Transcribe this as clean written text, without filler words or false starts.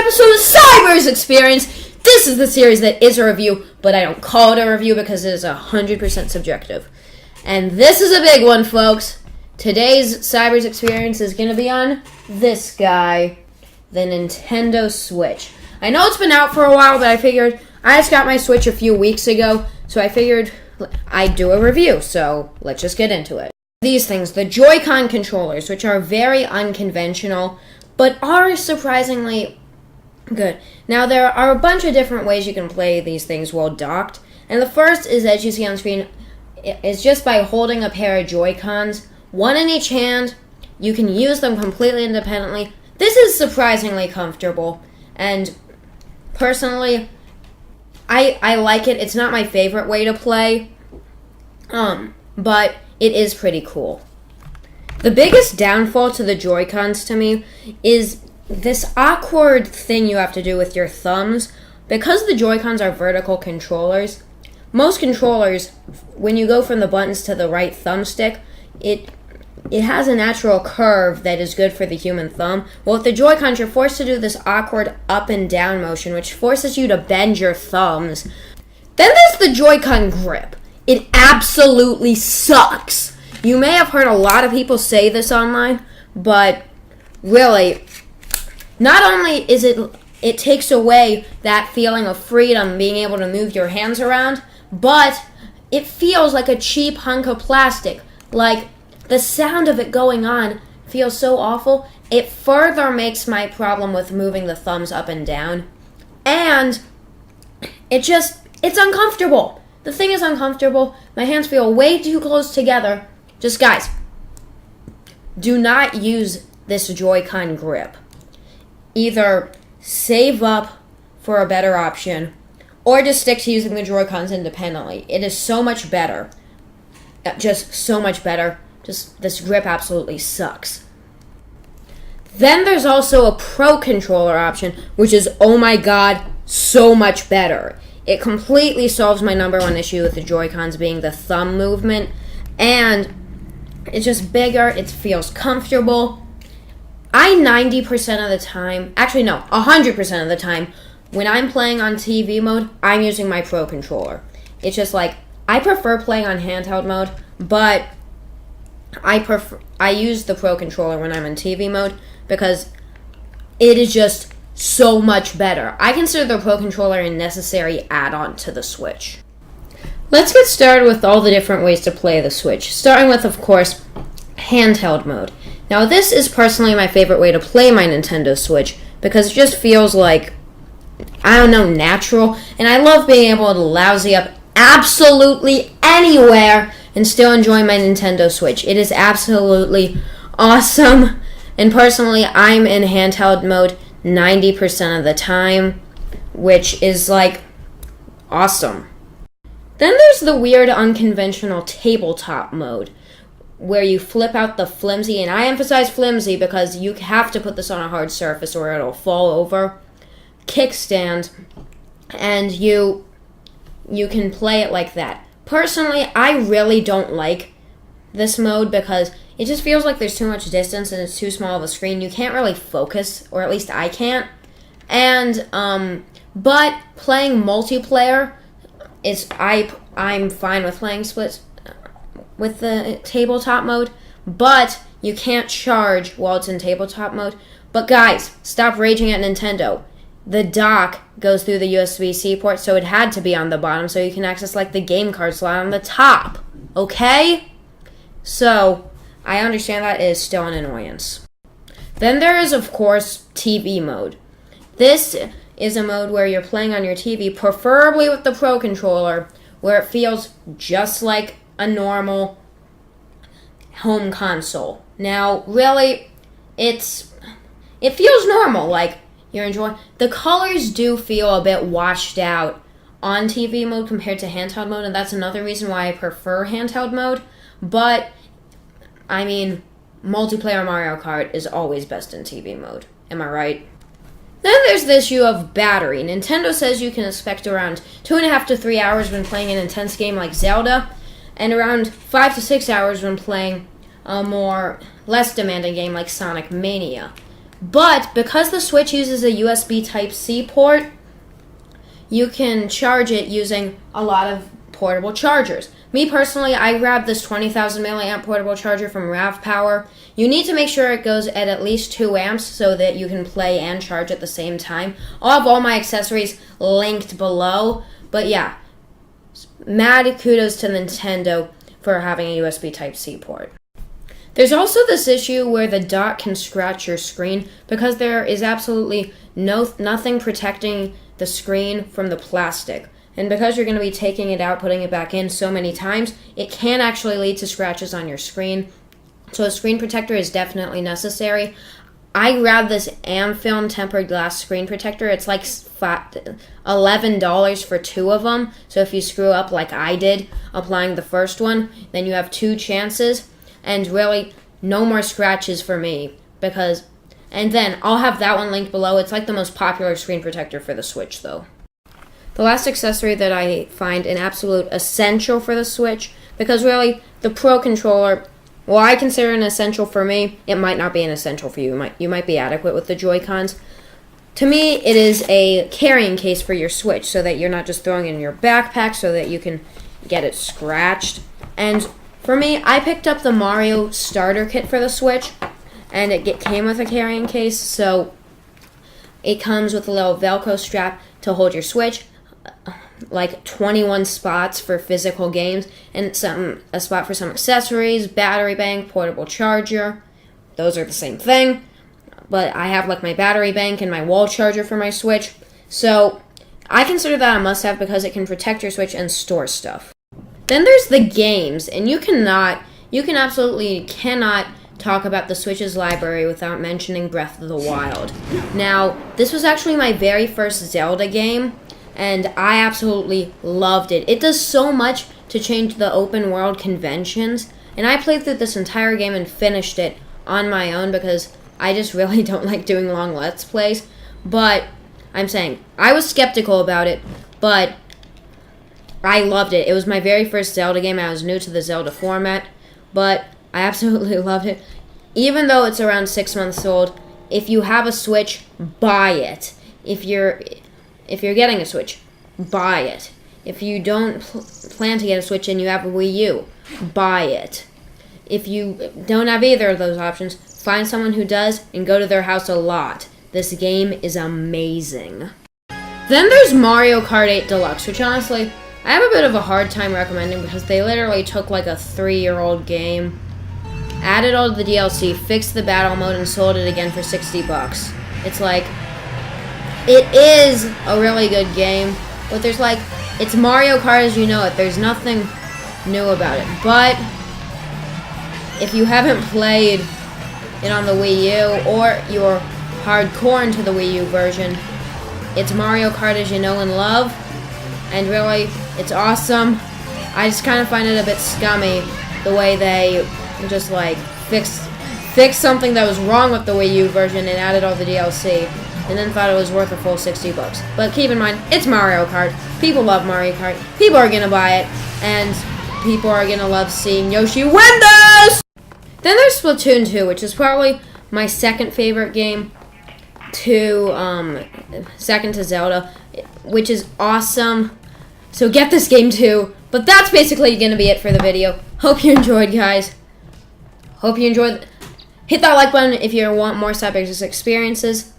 episode of Xperience. This is the series that is a review, but I don't call it a review because it is 100% subjective. And this is a big one, folks. Today's Xperience is going to be on this guy, the Nintendo Switch. I know it's been out for a while, but I figured I just got my Switch a few weeks ago, so I figured I'd do a review, so let's just get into it. These things, the JoyCon controllers, which are very unconventional, but are surprisingly good. Now, there are a bunch of different ways you can play these things while docked, and the first is, as you see on screen, is just by holding a pair of JoyCons, one in each hand. You can use them completely independently. This is surprisingly comfortable, and personally, I like it. It's not my favorite way to play, but it is pretty cool. The biggest downfall to the JoyCons to me is this awkward thing you have to do with your thumbs. Because the JoyCons are vertical controllers, most controllers, when you go from the buttons to the right thumbstick, it has a natural curve that is good for the human thumb. Well, with the JoyCons, you're forced to do this awkward up and down motion, which forces you to bend your thumbs. Then there's the JoyCon grip. It absolutely sucks. You may have heard a lot of people say this online, but really, not only is it takes away that feeling of freedom, being able to move your hands around, but it feels like a cheap hunk of plastic. Like, the sound of it going on feels so awful. It further makes my problem with moving the thumbs up and down. And it's uncomfortable. The thing is uncomfortable. My hands feel way too close together. Just, guys, do not use this JoyCon grip. Either save up for a better option, or just stick to using the JoyCons independently. It is so much better. Just so much better. Just, this grip absolutely sucks. Then there's also a Pro Controller option, which is, oh my god, so much better. It completely solves my number one issue with the JoyCons being the thumb movement, and it's just bigger, it feels comfortable. I 90% of the time, actually no, 100% of the time, when I'm playing on TV mode, I'm using my Pro Controller. It's just like, I prefer playing on handheld mode, but I use the Pro Controller when I'm in TV mode because it is just so much better. I consider the Pro Controller a necessary add-on to the Switch. Let's get started with all the different ways to play the Switch, starting with, of course, handheld mode. Now, this is personally my favorite way to play my Nintendo Switch because it just feels like, I don't know, natural, and I love being able to lousy up absolutely anywhere and still enjoy my Nintendo Switch. It is absolutely awesome, and personally, I'm in handheld mode 90% of the time, which is, like, awesome. Then there's the weird, unconventional tabletop mode, where you flip out the flimsy, and I emphasize flimsy because you have to put this on a hard surface or it'll fall over, kickstand, and you can play it like that. Personally, I really don't like this mode because it just feels like there's too much distance and it's too small of a screen. You can't really focus, or at least I can't. And, but playing multiplayer I'm fine with playing splits with the tabletop mode, but you can't charge while it's in tabletop mode. But guys, stop raging at Nintendo. The dock goes through the USB-C port, so it had to be on the bottom so you can access like the game card slot on the top. Okay? So, I understand that is still an annoyance. Then there is, of course, TV mode. This is a mode where you're playing on your TV, preferably with the Pro Controller, where it feels just like a normal home console. Now, really, it feels normal, like you're enjoying. The colors do feel a bit washed out on TV mode compared to handheld mode, and that's another reason why I prefer handheld mode. But, I mean, multiplayer Mario Kart is always best in TV mode. Am I right? Then there's the issue of battery. Nintendo says you can expect around 2.5 to 3 hours when playing an intense game like Zelda, and around 5 to 6 hours when playing a less demanding game like Sonic Mania. But because the Switch uses a USB Type-C port, you can charge it using a lot of portable chargers. Me personally, I grabbed this 20,000 milliamp portable charger from RAV Power. You need to make sure it goes at least 2 amps so that you can play and charge at the same time. I'll have all my accessories linked below. But yeah, mad kudos to Nintendo for having a USB Type-C port. There's also this issue where the dock can scratch your screen because there is absolutely nothing protecting the screen from the plastic. And because you're going to be taking it out, putting it back in so many times, it can actually lead to scratches on your screen. So a screen protector is definitely necessary. I grabbed this Amfilm tempered glass screen protector. It's like $11 for 2 of them. So if you screw up like I did applying the first one, then you have 2 chances. And really, no more scratches for me. And then I'll have that one linked below. It's like the most popular screen protector for the Switch though. The last accessory that I find an absolute essential for the Switch, because really, the Pro Controller, well, I consider an essential for me. It might not be an essential for you. You might be adequate with the JoyCons. To me, it is a carrying case for your Switch, so that you're not just throwing it in your backpack, so that you can get it scratched. And for me, I picked up the Mario starter kit for the Switch, and it came with a carrying case, so it comes with a little Velcro strap to hold your Switch, like 21 spots for physical games, and a spot for some accessories, battery bank, portable charger. Those are the same thing, but I have like my battery bank and my wall charger for my Switch, so I consider that a must-have because it can protect your Switch and store stuff. Then there's the games, and you absolutely cannot talk about the Switch's library without mentioning Breath of the Wild. Now, this was actually my very first Zelda game, and I absolutely loved it. It does so much to change the open world conventions, and I played through this entire game and finished it on my own because I just really don't like doing long Let's Plays. But I'm saying, I was skeptical about it, but I loved it. It was my very first Zelda game. I was new to the Zelda format, but I absolutely loved it. Even though it's around 6 months old, if you have a Switch, buy it. If you're getting a Switch, buy it. If you don't plan to get a Switch and you have a Wii U, buy it. If you don't have either of those options, find someone who does and go to their house a lot. This game is amazing. Then there's Mario Kart 8 Deluxe, which honestly, I have a bit of a hard time recommending because they literally took like a 3-year-old game, added all the DLC, fixed the battle mode, and sold it again for $60. It's like, it is a really good game, but there's like, it's Mario Kart as you know it. There's nothing new about it. But if you haven't played it on the Wii U, or you're hardcore into the Wii U version, it's Mario Kart as you know and love, and really, it's awesome. I just kind of find it a bit scummy the way they just like fixed something that was wrong with the Wii U version and added all the DLC, and then thought it was worth a full $60. But keep in mind, it's Mario Kart. People love Mario Kart. People are gonna buy it, and people are gonna love seeing Yoshi win this! Then there's Splatoon 2, which is probably my second favorite game, second to Zelda, which is awesome. So get this game too. But that's basically going to be it for the video. Hope you enjoyed, guys. Hope you enjoyed. Hit that like button if you want more Xperience experiences.